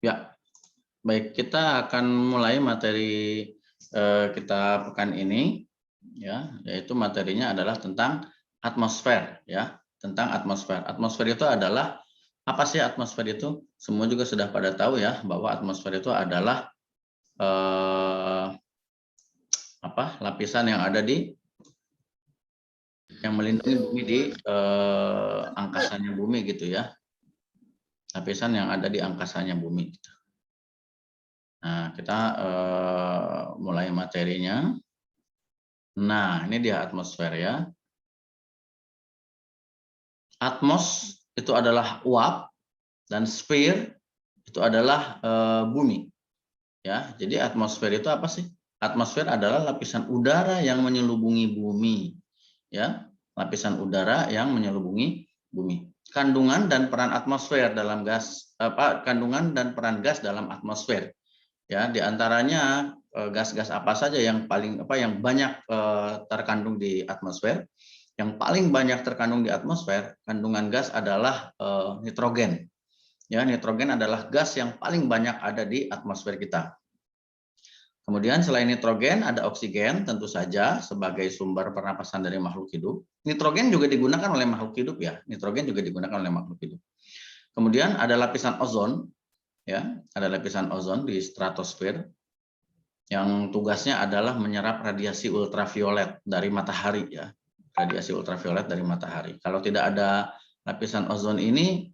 Ya, baik, kita akan mulai materi kita pekan ini, ya, yaitu materinya adalah tentang atmosfer, ya, tentang atmosfer. Atmosfer itu adalah apa sih atmosfer itu? Semua juga sudah pada tahu ya bahwa atmosfer itu adalah lapisan yang ada di yang melindungi bumi di angkasanya bumi gitu ya. Lapisan yang ada di angkasanya bumi. Gitu. Nah, kita mulai materinya. Nah, ini dia atmosfer ya. Atmos itu adalah uap dan sphere itu adalah bumi. Ya, jadi atmosfer itu apa sih? Atmosfer adalah lapisan udara yang menyelubungi bumi. Ya, lapisan udara yang menyelubungi bumi. Kandungan dan peran atmosfer dalam kandungan dan peran gas dalam atmosfer. Ya, diantaranya gas-gas apa saja yang yang banyak terkandung di atmosfer. Yang paling banyak terkandung di atmosfer, kandungan gas adalah nitrogen. Ya, nitrogen adalah gas yang paling banyak ada di atmosfer kita. Kemudian selain nitrogen ada oksigen tentu saja sebagai sumber pernapasan dari makhluk hidup. Nitrogen juga digunakan oleh makhluk hidup ya. Nitrogen juga digunakan oleh makhluk hidup. Kemudian ada lapisan ozon ya, ada lapisan ozon di stratosfer yang tugasnya adalah menyerap radiasi ultraviolet dari matahari ya. Radiasi ultraviolet dari matahari. Kalau tidak ada lapisan ozon ini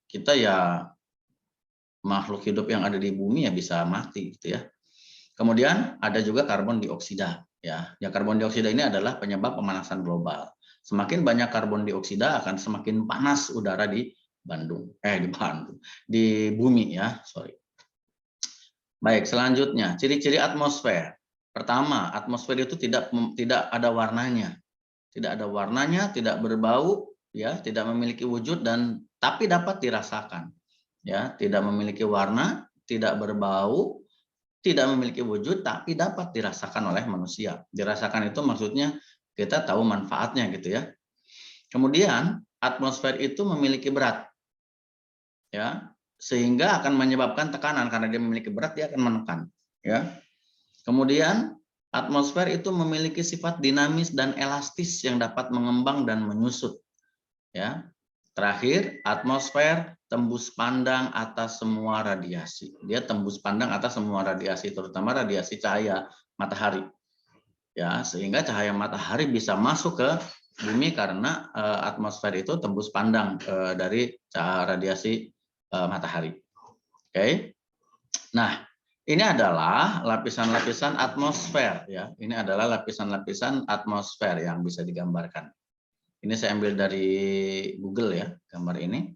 kita ya makhluk hidup yang ada di bumi ya bisa mati gitu ya. Kemudian ada juga karbon dioksida ya. Ya karbon dioksida ini adalah penyebab pemanasan global. Semakin banyak karbon dioksida akan semakin panas udara di di bumi ya, sorry. Baik, selanjutnya ciri-ciri atmosfer. Pertama, atmosfer itu tidak ada warnanya. Tidak ada warnanya, tidak berbau, ya, tidak memiliki wujud dan tapi dapat dirasakan. Ya, tidak memiliki warna, tidak berbau, tidak memiliki wujud tapi dapat dirasakan oleh manusia. Dirasakan itu maksudnya kita tahu manfaatnya gitu ya. Kemudian atmosfer itu memiliki berat. Ya, sehingga akan menyebabkan tekanan karena dia memiliki berat dia akan menekan, ya. Kemudian atmosfer itu memiliki sifat dinamis dan elastis yang dapat mengembang dan menyusut, ya. Terakhir, atmosfer tembus pandang atas semua radiasi. Dia tembus pandang atas semua radiasi, terutama radiasi cahaya matahari. Ya, sehingga cahaya matahari bisa masuk ke bumi karena atmosfer itu tembus pandang dari radiasi matahari. Oke. Nah, ini adalah lapisan-lapisan atmosfer ya. Ini adalah lapisan-lapisan atmosfer yang bisa digambarkan. Ini saya ambil dari Google ya, gambar ini.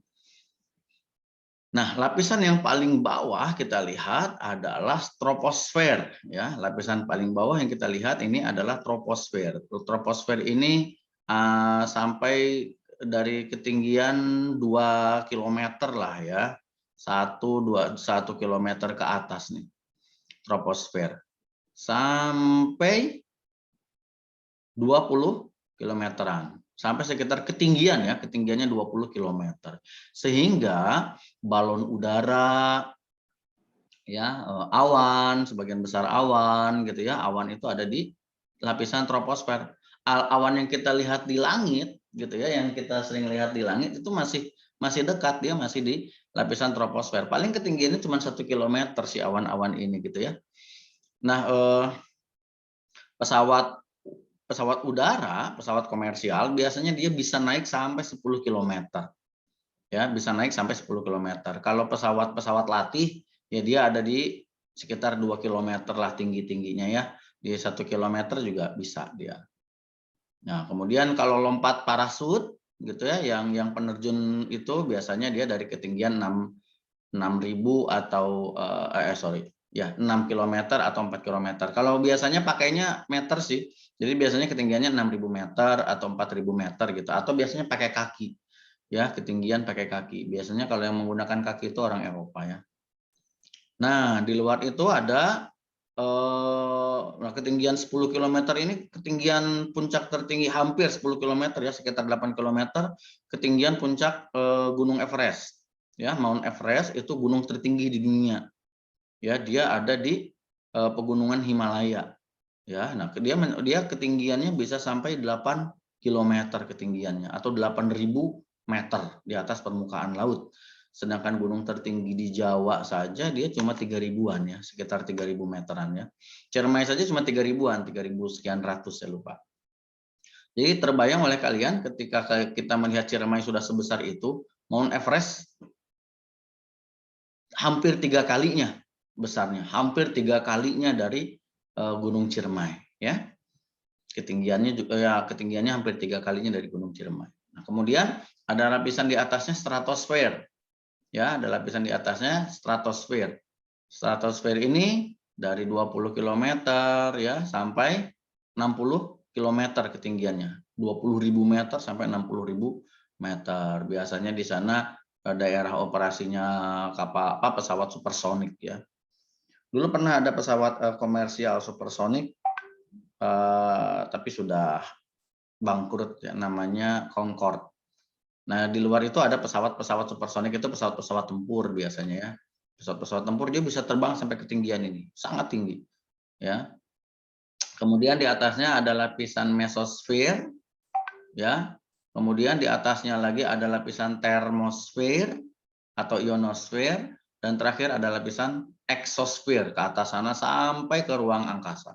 Nah, lapisan yang paling bawah kita lihat adalah troposfer ya. Lapisan paling bawah yang kita lihat ini adalah troposfer. Troposfer ini sampai dari ketinggian 2 km lah ya. 1 km ke atas nih. Troposfer. Sampai 20 kilometeran. Sampai sekitar ketinggian ya, ketinggiannya 20 km. Sehingga balon udara ya, awan, sebagian besar awan gitu ya, awan itu ada di lapisan troposfer. Awan yang kita lihat di langit gitu ya, yang kita sering lihat di langit itu masih dekat, dia masih di lapisan troposfer. Paling ketinggiannya cuma 1 km si awan-awan ini gitu ya. Nah, pesawat udara, pesawat komersial biasanya dia bisa naik sampai 10 km. Ya, bisa naik sampai 10 km. Kalau pesawat latih ya dia ada di sekitar 2 km lah tinggi-tingginya ya. Di 1 km juga bisa dia. Nah, kemudian kalau lompat parasut gitu ya, yang penerjun itu biasanya dia dari ketinggian 6.000 atau 6 km atau 4 km. Kalau biasanya pakainya meter sih. Jadi biasanya ketinggiannya 6.000 meter atau 4.000 meter gitu. Atau biasanya pakai kaki. Ya, ketinggian pakai kaki. Biasanya kalau yang menggunakan kaki itu orang Eropa ya. Nah, di luar itu ada ketinggian 10 km ini ketinggian puncak tertinggi hampir 10 km ya, sekitar 8 km ketinggian puncak Gunung Everest. Ya, Mount Everest itu gunung tertinggi di dunia. Ya, dia ada di pegunungan Himalaya. Ya, nah dia ketinggiannya bisa sampai 8 km ketinggiannya atau 8.000 meter di atas permukaan laut. Sedangkan gunung tertinggi di Jawa saja dia cuma 3.000-an ya, sekitar 3.000 meteran ya. Ciremai saja cuma 3.000-an, 3.000 sekian ratus saya lupa. Jadi terbayang oleh kalian ketika kita melihat Ciremai sudah sebesar itu, Mount Everest hampir 3 kalinya besarnya, hampir 3 kalinya dari Gunung Ciremai ya. Ketinggiannya juga ya, ketinggiannya hampir 3 kalinya dari Gunung Ciremai. Nah, kemudian ada lapisan di atasnya stratosfer. Ya, ada lapisan di atasnya stratosfer. Stratosfer ini dari 20 km ya sampai 60 km ketinggiannya. 20.000 meter sampai 60.000 meter. Biasanya di sana daerah operasinya kapal pesawat supersonik ya. Dulu pernah ada pesawat komersial supersonik tapi sudah bangkrut ya, namanya Concorde. Nah, di luar itu ada pesawat-pesawat supersonik, itu pesawat-pesawat tempur biasanya ya. Pesawat-pesawat tempur dia bisa terbang sampai ketinggian ini, sangat tinggi ya. Kemudian di atasnya ada lapisan mesosfer ya. Kemudian di atasnya lagi ada lapisan termosfer atau ionosfer, dan terakhir ada lapisan eksosfer ke atas sana sampai ke ruang angkasa.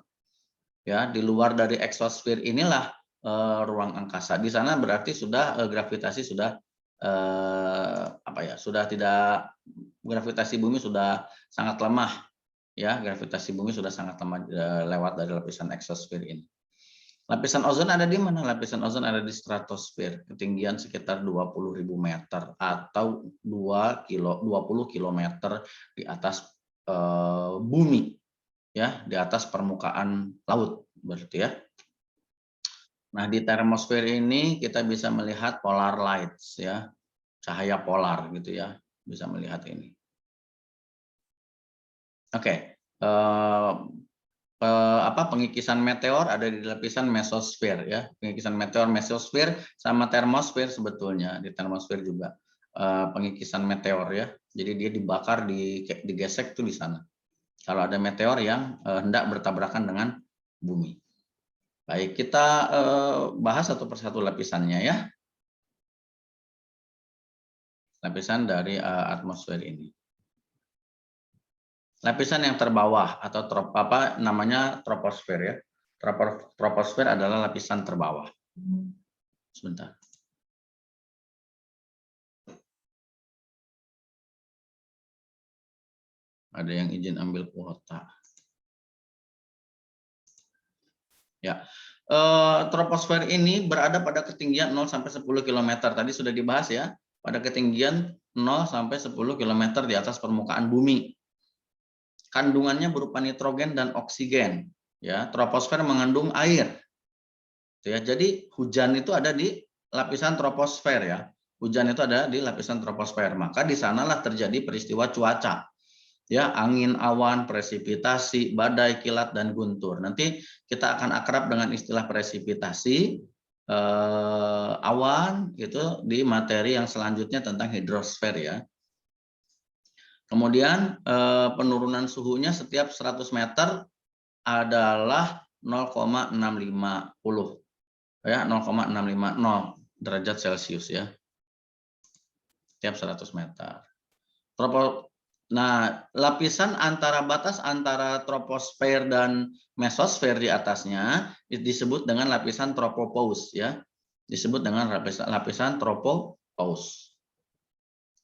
Ya, di luar dari eksosfer inilah ruang angkasa. Di sana berarti sudah gravitasi sudah apa ya? Sudah tidak, gravitasi bumi sudah sangat lemah. Ya, gravitasi bumi sudah sangat lemah lewat dari lapisan eksosfer ini. Lapisan ozon ada di mana? Lapisan ozon ada di stratosfer, ketinggian sekitar 20.000 meter atau 20 km di atas bumi. Ya, di atas permukaan laut berarti ya. Nah, di termosfer ini kita bisa melihat polar lights ya, cahaya polar gitu ya, bisa melihat ini. Oke, pengikisan meteor ada di lapisan mesosfer ya, pengikisan meteor mesosfer sama termosfer sebetulnya, di termosfer juga pengikisan meteor ya, jadi dia dibakar, digesek tuh di sana. Kalau ada meteor yang hendak bertabrakan dengan bumi. Baik, kita bahas satu persatu lapisannya ya. Lapisan dari atmosfer ini. Lapisan yang terbawah atau namanya troposfer ya. Troposfer adalah lapisan terbawah. Sebentar. Ada yang izin ambil kuota. Ya. Troposfer ini berada pada ketinggian 0 sampai 10 km. Tadi sudah dibahas ya, pada ketinggian 0 sampai 10 km di atas permukaan bumi. Kandungannya berupa nitrogen dan oksigen. Ya, troposfer mengandung air. Ya, jadi hujan itu ada di lapisan troposfer ya. Hujan itu ada di lapisan troposfer. Maka di sanalah terjadi peristiwa cuaca. Ya, angin, awan, presipitasi, badai, kilat, dan guntur. Nanti kita akan akrab dengan istilah presipitasi, awan itu di materi yang selanjutnya tentang hidrosfer ya. Kemudian penurunan suhunya setiap 100 meter adalah 0,650 ya, 0,650 derajat Celcius ya. Setiap 100 meter. Nah, lapisan batas antara troposfer dan mesosfer di atasnya disebut dengan lapisan tropopause ya. Disebut dengan lapisan tropopause.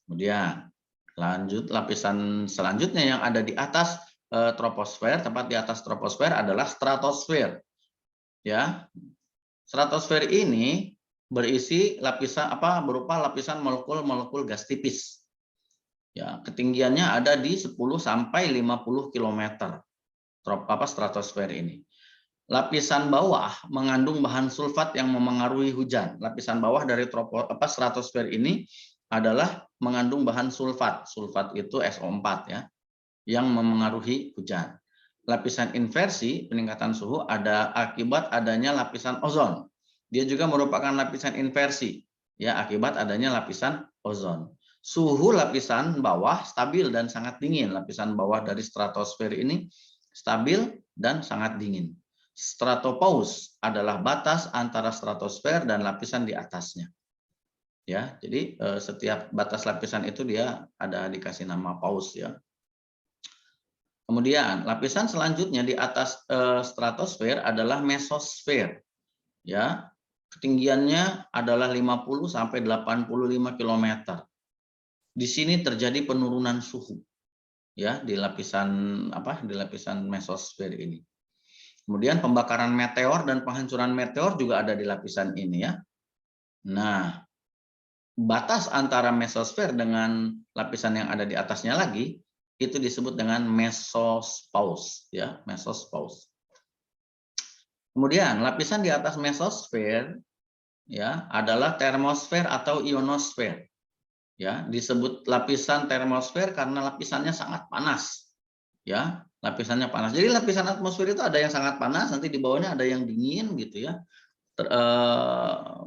Kemudian lanjut, lapisan selanjutnya yang ada di atas troposfer, tepat di atas troposfer adalah stratosfer. Ya. Stratosfer ini berisi lapisan berupa lapisan molekul-molekul gas tipis. Ya, ketinggiannya ada di 10 sampai 50 km. Stratosfer ini. Lapisan bawah mengandung bahan sulfat yang memengaruhi hujan. Lapisan bawah dari stratosfer ini adalah mengandung bahan sulfat. Sulfat itu SO4 ya, yang memengaruhi hujan. Lapisan inversi peningkatan suhu ada akibat adanya lapisan ozon. Dia juga merupakan lapisan inversi ya, akibat adanya lapisan ozon. Suhu lapisan bawah stabil dan sangat dingin. Lapisan bawah dari stratosfer ini stabil dan sangat dingin. Stratopause adalah batas antara stratosfer dan lapisan di atasnya. Ya, jadi setiap batas lapisan itu dia ada dikasih nama pause ya. Kemudian lapisan selanjutnya di atas stratosfer adalah mesosfer. Ya, ketinggiannya adalah 50 sampai 85 km. Di sini terjadi penurunan suhu ya di lapisan di lapisan mesosfer ini. Kemudian pembakaran meteor dan penghancuran meteor juga ada di lapisan ini ya. Nah, batas antara mesosfer dengan lapisan yang ada di atasnya lagi itu disebut dengan mesopause ya, mesopause. Kemudian lapisan di atas mesosfer ya adalah termosfer atau ionosfer. Ya, disebut lapisan termosfer karena lapisannya sangat panas. Ya, lapisannya panas. Jadi lapisan atmosfer itu ada yang sangat panas, nanti di bawahnya ada yang dingin gitu ya.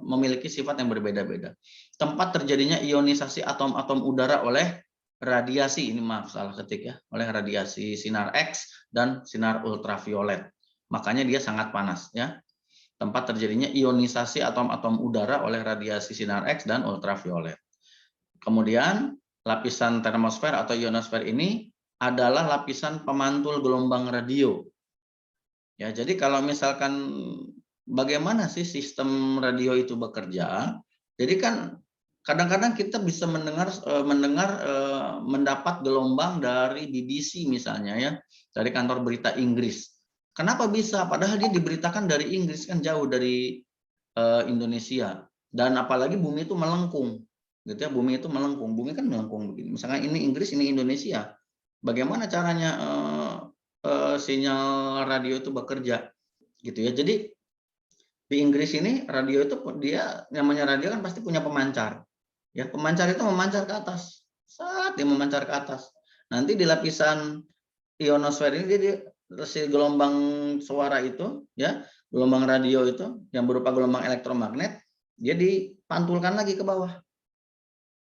Memiliki sifat yang berbeda-beda. Tempat terjadinya ionisasi atom-atom udara oleh radiasi, ini maaf salah ketik ya, oleh radiasi sinar X dan sinar ultraviolet. Makanya dia sangat panas ya. Tempat terjadinya ionisasi atom-atom udara oleh radiasi sinar X dan ultraviolet. Kemudian lapisan termosfer atau ionosfer ini adalah lapisan pemantul gelombang radio. Ya, jadi kalau misalkan bagaimana sih sistem radio itu bekerja? Jadi kan kadang-kadang kita bisa mendapat gelombang dari BBC misalnya ya, dari kantor berita Inggris. Kenapa bisa? Padahal dia diberitakan dari Inggris, kan jauh dari Indonesia, dan apalagi bumi itu melengkung, gitu ya. Bumi itu melengkung, bumi kan melengkung begini. Misalnya ini Inggris, ini Indonesia. Bagaimana caranya sinyal radio itu bekerja, gitu ya. Jadi di Inggris ini radio itu dia namanya radio kan pasti punya pemancar. Ya, pemancar itu memancar ke atas. Saat dia memancar ke atas. Nanti di lapisan ionosfer ini dia si gelombang suara itu ya, gelombang radio itu yang berupa gelombang elektromagnet, dia dipantulkan lagi ke bawah.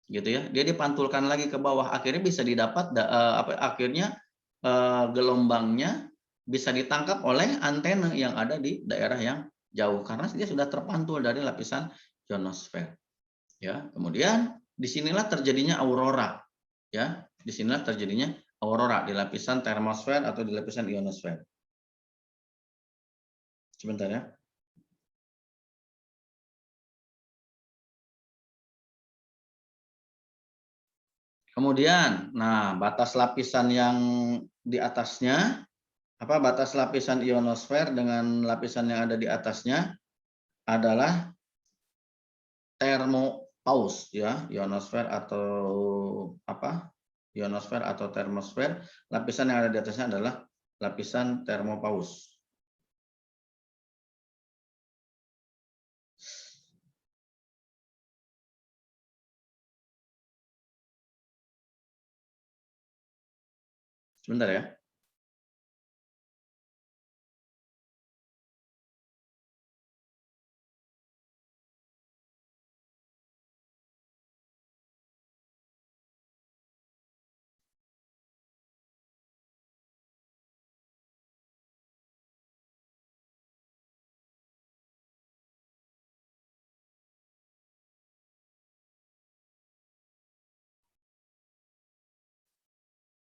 Gitu ya. Dia dipantulkan lagi ke bawah, akhirnya bisa didapat gelombangnya bisa ditangkap oleh antena yang ada di daerah yang jauh karena dia sudah terpantul dari lapisan ionosfer. Ya, kemudian disinilah terjadinya aurora. Ya, disinilah terjadinya aurora di lapisan termosfer atau di lapisan ionosfer. Sebentar ya. Kemudian, nah batas lapisan yang di atasnya, batas lapisan ionosfer dengan lapisan yang ada di atasnya adalah termopause ya, ionosfer atau ionosfer atau termosfer. Lapisan yang ada di atasnya adalah lapisan termopause. Sebentar ya.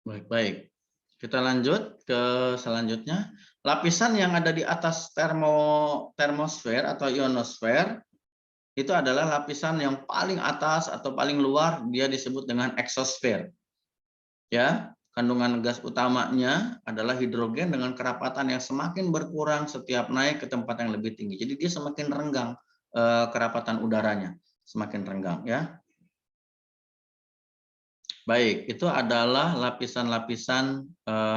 Baik. Kita lanjut ke selanjutnya. Lapisan yang ada di atas termosfer atau ionosfer itu adalah lapisan yang paling atas atau paling luar, dia disebut dengan eksosfer. Ya, kandungan gas utamanya adalah hidrogen dengan kerapatan yang semakin berkurang setiap naik ke tempat yang lebih tinggi. Jadi dia semakin renggang kerapatan udaranya, semakin renggang ya. Baik, itu adalah lapisan-lapisan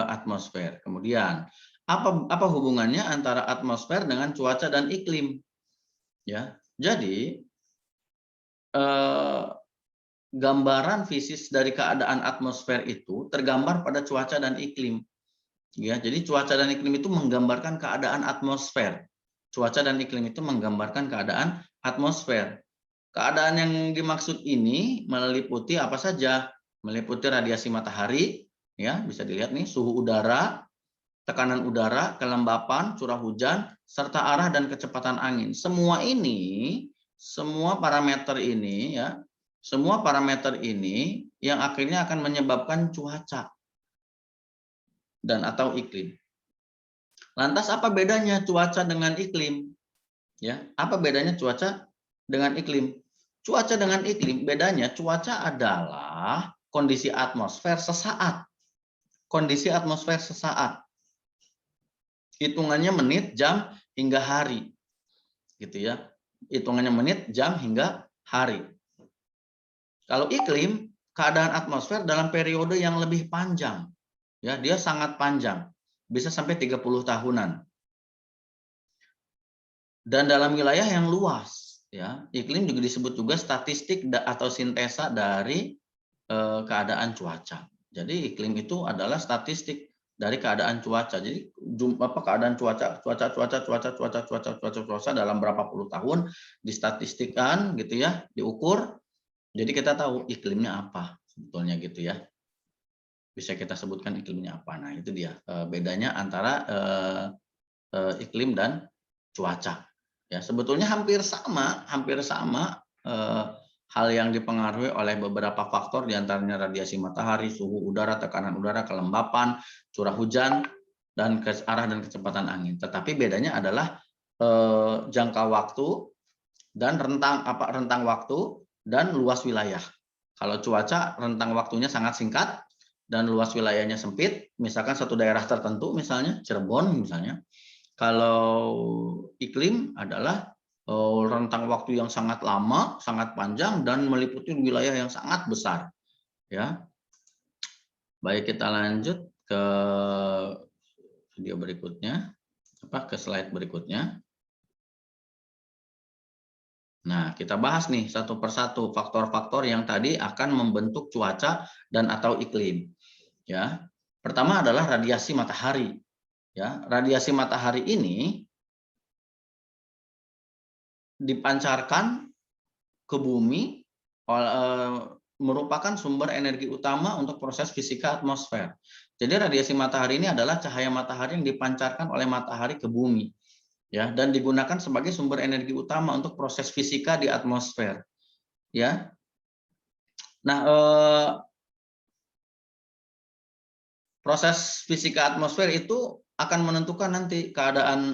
atmosfer. Kemudian, apa hubungannya antara atmosfer dengan cuaca dan iklim? Ya, jadi gambaran fisis dari keadaan atmosfer itu tergambar pada cuaca dan iklim. Ya, jadi cuaca dan iklim itu menggambarkan keadaan atmosfer. Cuaca dan iklim itu menggambarkan keadaan atmosfer. Keadaan yang dimaksud ini meliputi apa saja? Meliputi radiasi matahari, ya bisa dilihat nih, suhu udara, tekanan udara, kelembapan, curah hujan, serta arah dan kecepatan angin. Semua ini, semua parameter ini ya, semua parameter ini yang akhirnya akan menyebabkan cuaca dan atau iklim. Lantas apa bedanya cuaca dengan iklim? Ya, apa bedanya cuaca dengan iklim? Cuaca dengan iklim bedanya cuaca adalah kondisi atmosfer sesaat. Kondisi atmosfer sesaat. Hitungannya menit, jam, hingga hari. Gitu ya. Hitungannya menit, jam, hingga hari. Kalau iklim, keadaan atmosfer dalam periode yang lebih panjang. Ya, dia sangat panjang. Bisa sampai 30 tahunan. Dan dalam wilayah yang luas, ya, iklim juga disebut juga statistik atau sintesa dari keadaan cuaca. Jadi iklim itu adalah statistik dari keadaan cuaca. Jadi keadaan cuaca dalam berapa puluh tahun distatistikkan gitu ya, diukur. Jadi kita tahu iklimnya apa sebetulnya gitu ya. Bisa kita sebutkan iklimnya apa. Nah, itu dia bedanya antara iklim dan cuaca. Ya, sebetulnya hampir sama hal yang dipengaruhi oleh beberapa faktor diantaranya radiasi matahari, suhu udara, tekanan udara, kelembapan, curah hujan, dan arah dan kecepatan angin. Tetapi bedanya adalah jangka waktu dan rentang waktu dan luas wilayah. Kalau cuaca rentang waktunya sangat singkat dan luas wilayahnya sempit, misalkan satu daerah tertentu, misalnya Cirebon misalnya. Kalau iklim adalah rentang waktu yang sangat lama, sangat panjang, dan meliputi wilayah yang sangat besar. Ya, baik kita lanjut ke video berikutnya, ke slide berikutnya. Nah, kita bahas nih satu persatu faktor-faktor yang tadi akan membentuk cuaca dan atau iklim. Ya, pertama adalah radiasi matahari. Ya, radiasi matahari ini dipancarkan ke bumi merupakan sumber energi utama untuk proses fisika atmosfer. Jadi radiasi matahari ini adalah cahaya matahari yang dipancarkan oleh matahari ke bumi, ya, dan digunakan sebagai sumber energi utama untuk proses fisika di atmosfer. Ya, nah proses fisika atmosfer itu akan menentukan nanti keadaan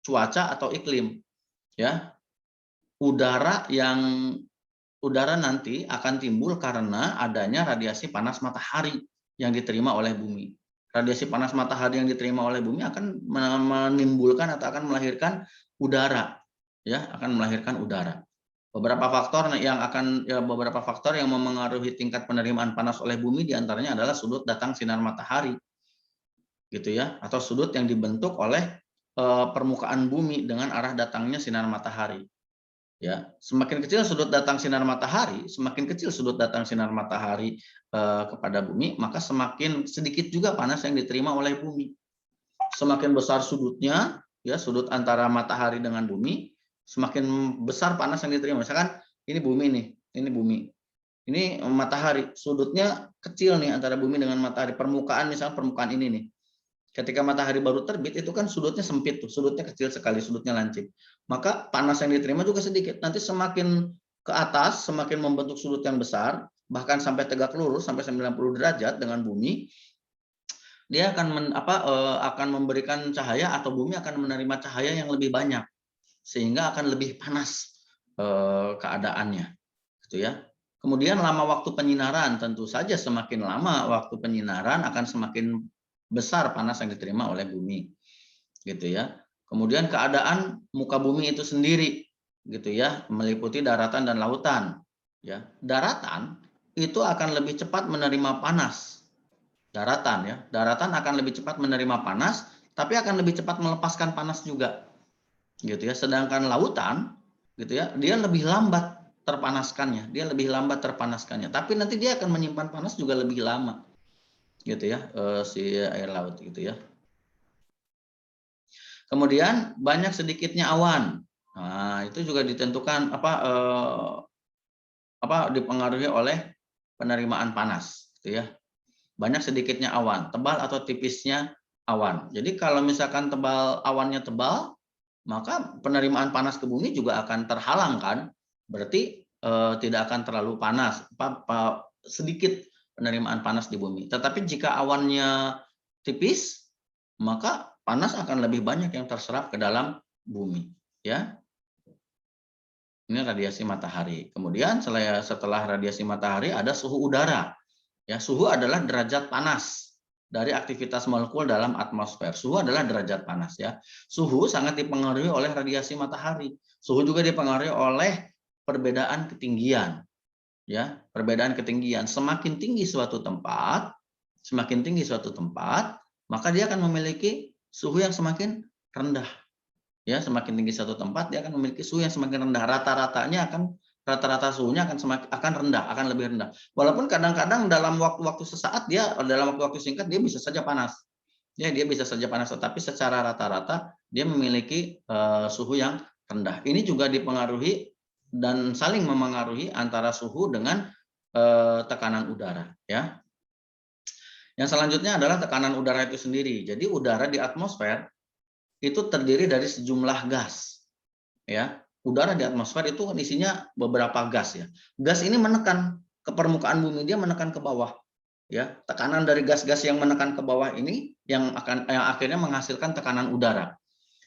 cuaca atau iklim. Ya, udara nanti akan timbul karena adanya radiasi panas matahari yang diterima oleh bumi. Radiasi panas matahari yang diterima oleh bumi akan menimbulkan atau akan melahirkan udara, ya, akan melahirkan udara. Beberapa faktor yang memengaruhi tingkat penerimaan panas oleh bumi diantaranya adalah sudut datang sinar matahari, gitu ya, atau sudut yang dibentuk oleh permukaan bumi dengan arah datangnya sinar matahari. Ya, semakin kecil sudut datang sinar matahari, kepada bumi, maka semakin sedikit juga panas yang diterima oleh bumi. Semakin besar sudutnya, ya, sudut antara matahari dengan bumi, semakin besar panas yang diterima. Misalkan ini bumi nih, ini bumi. Ini matahari, sudutnya kecil nih antara bumi dengan matahari. Permukaan, misalnya permukaan ini nih. Ketika matahari baru terbit itu kan sudutnya sempit tuh, sudutnya kecil sekali, sudutnya lancip. Maka panas yang diterima juga sedikit. Nanti semakin ke atas, semakin membentuk sudut yang besar, bahkan sampai tegak lurus sampai 90 derajat dengan bumi, dia akan memberikan cahaya atau bumi akan menerima cahaya yang lebih banyak sehingga akan lebih panas keadaannya, gitu ya. Kemudian lama waktu penyinaran, tentu saja semakin lama waktu penyinaran akan semakin besar panas yang diterima oleh bumi, gitu ya. Kemudian keadaan muka bumi itu sendiri, gitu ya, meliputi daratan dan lautan. Ya, daratan itu akan lebih cepat menerima panas. Daratan akan lebih cepat menerima panas, tapi akan lebih cepat melepaskan panas juga, gitu ya. Sedangkan lautan, gitu ya, dia lebih lambat terpanaskannya, tapi nanti dia akan menyimpan panas juga lebih lama, gitu ya, si air laut, gitu ya. Kemudian banyak sedikitnya awan, Nah, itu juga ditentukan dipengaruhi oleh penerimaan panas, gitu ya. Banyak sedikitnya awan, tebal atau tipisnya awan. Jadi kalau misalkan awannya tebal, maka penerimaan panas ke bumi juga akan terhalang kan. Berarti tidak akan terlalu panas, sedikit penerimaan panas di bumi. Tetapi jika awannya tipis, maka panas akan lebih banyak yang terserap ke dalam bumi, ya. Ini radiasi matahari. Kemudian setelah radiasi matahari ada suhu udara. Ya, suhu adalah derajat panas dari aktivitas molekul dalam atmosfer. Suhu adalah derajat panas ya. Suhu sangat dipengaruhi oleh radiasi matahari. Suhu juga dipengaruhi oleh perbedaan ketinggian. Ya, perbedaan ketinggian. Semakin tinggi suatu tempat, maka dia akan memiliki suhu yang semakin rendah. Ya, semakin tinggi satu tempat dia akan memiliki suhu yang semakin rendah. Rata-rata suhunya akan rendah, akan lebih rendah. Walaupun kadang-kadang dalam waktu-waktu sesaat dalam waktu-waktu singkat dia bisa saja panas. Ya, dia bisa saja panas, tetapi secara rata-rata dia memiliki suhu yang rendah. Ini juga dipengaruhi dan saling memengaruhi antara suhu dengan tekanan udara, ya. Yang selanjutnya adalah tekanan udara itu sendiri. Jadi udara di atmosfer itu terdiri dari sejumlah gas. Ya, udara di atmosfer itu isinya beberapa gas ya. Gas ini menekan ke permukaan bumi, dia menekan ke bawah. Ya, tekanan dari gas-gas yang menekan ke bawah ini yang akhirnya menghasilkan tekanan udara.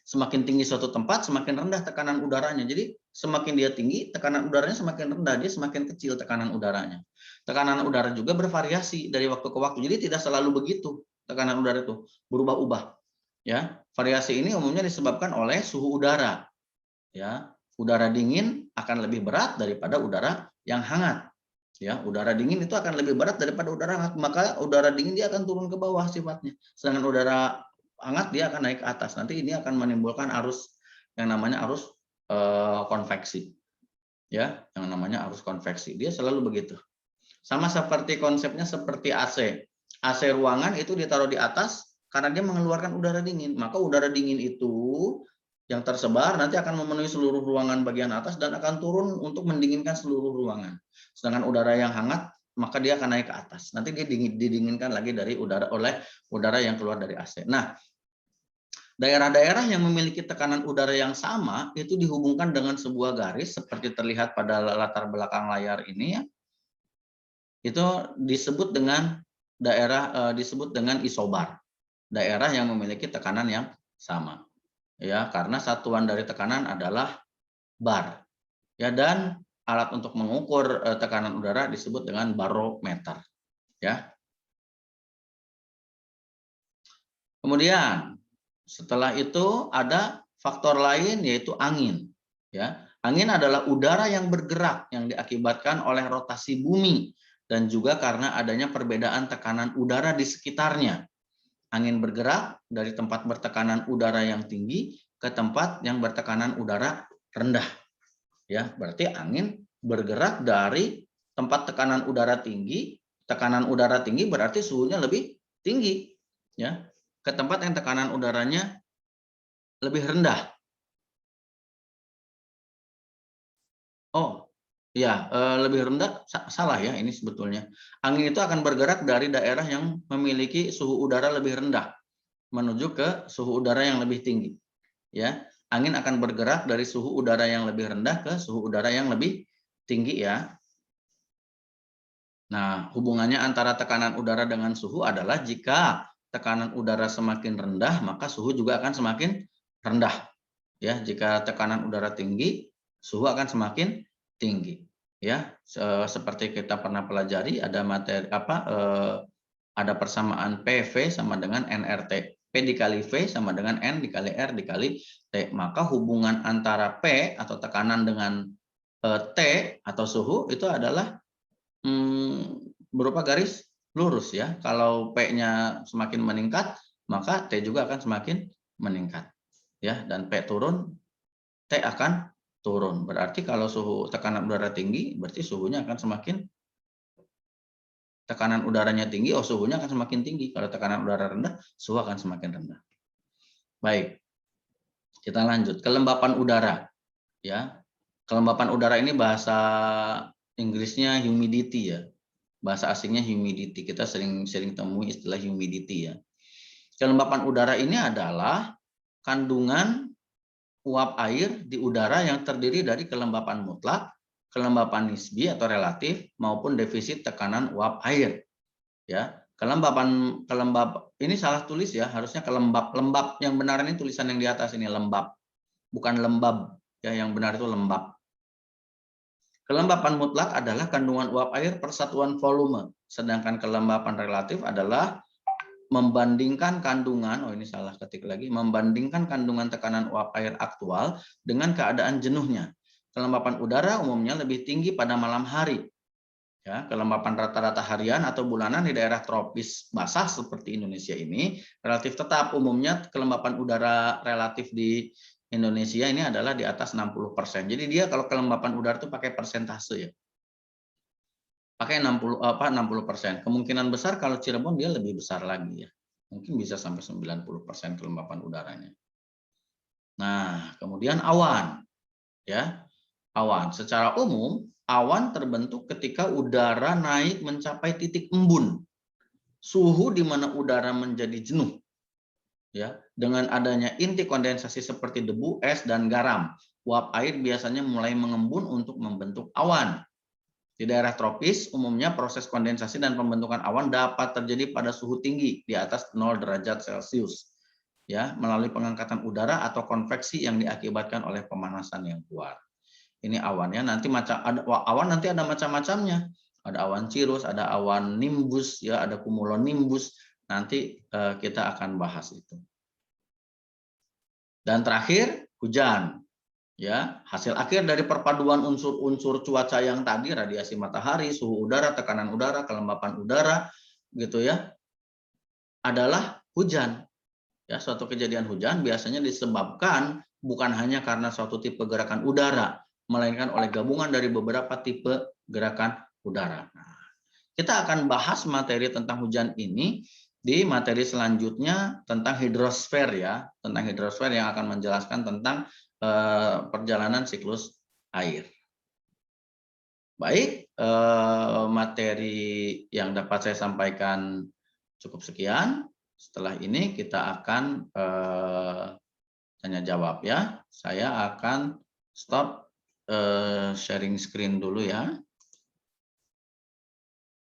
Semakin tinggi suatu tempat, semakin rendah tekanan udaranya. Jadi semakin dia tinggi, tekanan udaranya semakin rendah, dia semakin kecil tekanan udaranya. Tekanan udara juga bervariasi dari waktu ke waktu. Jadi tidak selalu begitu tekanan udara itu, berubah-ubah. Ya, variasi ini umumnya disebabkan oleh suhu udara. Ya, udara dingin akan lebih berat daripada udara yang hangat. Ya, udara dingin itu akan lebih berat daripada udara hangat, maka udara dingin dia akan turun ke bawah sifatnya. Sedangkan udara hangat dia akan naik ke atas. Nanti ini akan menimbulkan arus yang namanya arus konveksi. Ya, yang namanya arus konveksi. Dia selalu begitu. Sama seperti konsepnya seperti AC. AC ruangan itu ditaruh di atas karena dia mengeluarkan udara dingin. Maka udara dingin itu yang tersebar nanti akan memenuhi seluruh ruangan bagian atas dan akan turun untuk mendinginkan seluruh ruangan. Sedangkan udara yang hangat maka dia akan naik ke atas. Nanti dia didinginkan lagi oleh udara yang keluar dari AC. Nah, daerah-daerah yang memiliki tekanan udara yang sama itu dihubungkan dengan sebuah garis seperti terlihat pada latar belakang layar ini ya. Itu disebut dengan disebut dengan isobar. Daerah yang memiliki tekanan yang sama. Ya, karena satuan dari tekanan adalah bar. Ya, dan alat untuk mengukur tekanan udara disebut dengan barometer. Ya. Kemudian setelah itu ada faktor lain yaitu angin. Ya, angin adalah udara yang bergerak yang diakibatkan oleh rotasi bumi dan juga karena adanya perbedaan tekanan udara di sekitarnya. Angin bergerak dari tempat bertekanan udara yang tinggi ke tempat yang bertekanan udara rendah. Ya, berarti angin bergerak dari tempat tekanan udara tinggi berarti suhunya lebih tinggi, ya, ke tempat yang tekanan udaranya lebih rendah. Oh, ya, lebih rendah salah ya ini sebetulnya. Angin itu akan bergerak dari daerah yang memiliki suhu udara lebih rendah menuju ke suhu udara yang lebih tinggi. Ya, angin akan bergerak dari suhu udara yang lebih rendah ke suhu udara yang lebih tinggi ya. Nah, hubungannya antara tekanan udara dengan suhu adalah jika tekanan udara semakin rendah, maka suhu juga akan semakin rendah. Ya, jika tekanan udara tinggi, suhu akan semakin tinggi. Ya, seperti kita pernah pelajari ada materi ada persamaan PV sama dengan nRT. P dikali V sama dengan N dikali R dikali T. Maka hubungan antara P atau tekanan dengan T atau suhu itu adalah berupa garis lurus ya. Kalau P-nya semakin meningkat, maka T juga akan semakin meningkat. Ya, dan P turun, T akan turun. Berarti kalau suhu tekanan udara tinggi, berarti suhunya akan semakin tekanan udaranya tinggi, suhunya akan semakin tinggi. Kalau tekanan udara rendah, suhu akan semakin rendah. Baik, kita lanjut. Kelembapan udara. ya. Kelembapan udara ini bahasa Inggrisnya humidity ya. Bahasa asingnya humidity. Kita sering temui istilah humidity ya. Kelembapan udara ini adalah kandungan uap air di udara yang terdiri dari kelembapan mutlak, kelembapan nisbi atau relatif, maupun defisit tekanan uap air. Ya, kelembab ini salah tulis ya, harusnya lembab. Yang benar ini tulisan yang di atas ini lembab, bukan lembab. Ya, yang benar itu lembab. Kelembapan mutlak adalah kandungan uap air per satuan volume, sedangkan kelembapan relatif adalah membandingkan kandungan, oh ini salah ketik lagi, membandingkan kandungan tekanan uap air aktual dengan keadaan jenuhnya. Kelembapan udara umumnya lebih tinggi pada malam hari. Ya, kelembapan rata-rata harian atau bulanan di daerah tropis basah seperti Indonesia ini relatif tetap. Umumnya kelembapan udara relatif di Indonesia ini adalah di atas 60%. Jadi dia kalau kelembapan udara itu pakai persentase ya. Pakai 60%. Kemungkinan besar kalau Cirebon dia lebih besar lagi ya. Mungkin bisa sampai 90% kelembapan udaranya. Nah, kemudian awan ya. Awan secara umum awan terbentuk ketika udara naik mencapai titik embun. Suhu di mana udara menjadi jenuh. Ya, dengan adanya inti kondensasi seperti debu, es, dan garam, uap air biasanya mulai mengembun untuk membentuk awan. Di daerah tropis, umumnya proses kondensasi dan pembentukan awan dapat terjadi pada suhu tinggi di atas 0 derajat Celcius, ya, melalui pengangkatan udara atau konveksi yang diakibatkan oleh pemanasan yang kuat. Ini awannya nanti awan nanti ada macam-macamnya. Ada awan cirrus, ada awan nimbus, ya, ada cumulonimbus. Nanti kita akan bahas itu. Dan terakhir, hujan. Ya, hasil akhir dari perpaduan unsur-unsur cuaca yang tadi, radiasi matahari, suhu udara, tekanan udara, kelembapan udara, gitu ya, adalah hujan. Ya, suatu kejadian hujan biasanya disebabkan bukan hanya karena suatu tipe gerakan udara, melainkan oleh gabungan dari beberapa tipe gerakan udara. Nah, kita akan bahas materi tentang hujan ini di materi selanjutnya tentang hidrosfer ya, tentang hidrosfer yang akan menjelaskan tentang perjalanan siklus air. Baik, materi yang dapat saya sampaikan cukup sekian. Setelah ini kita akan tanya jawab ya. Saya akan stop sharing screen dulu ya.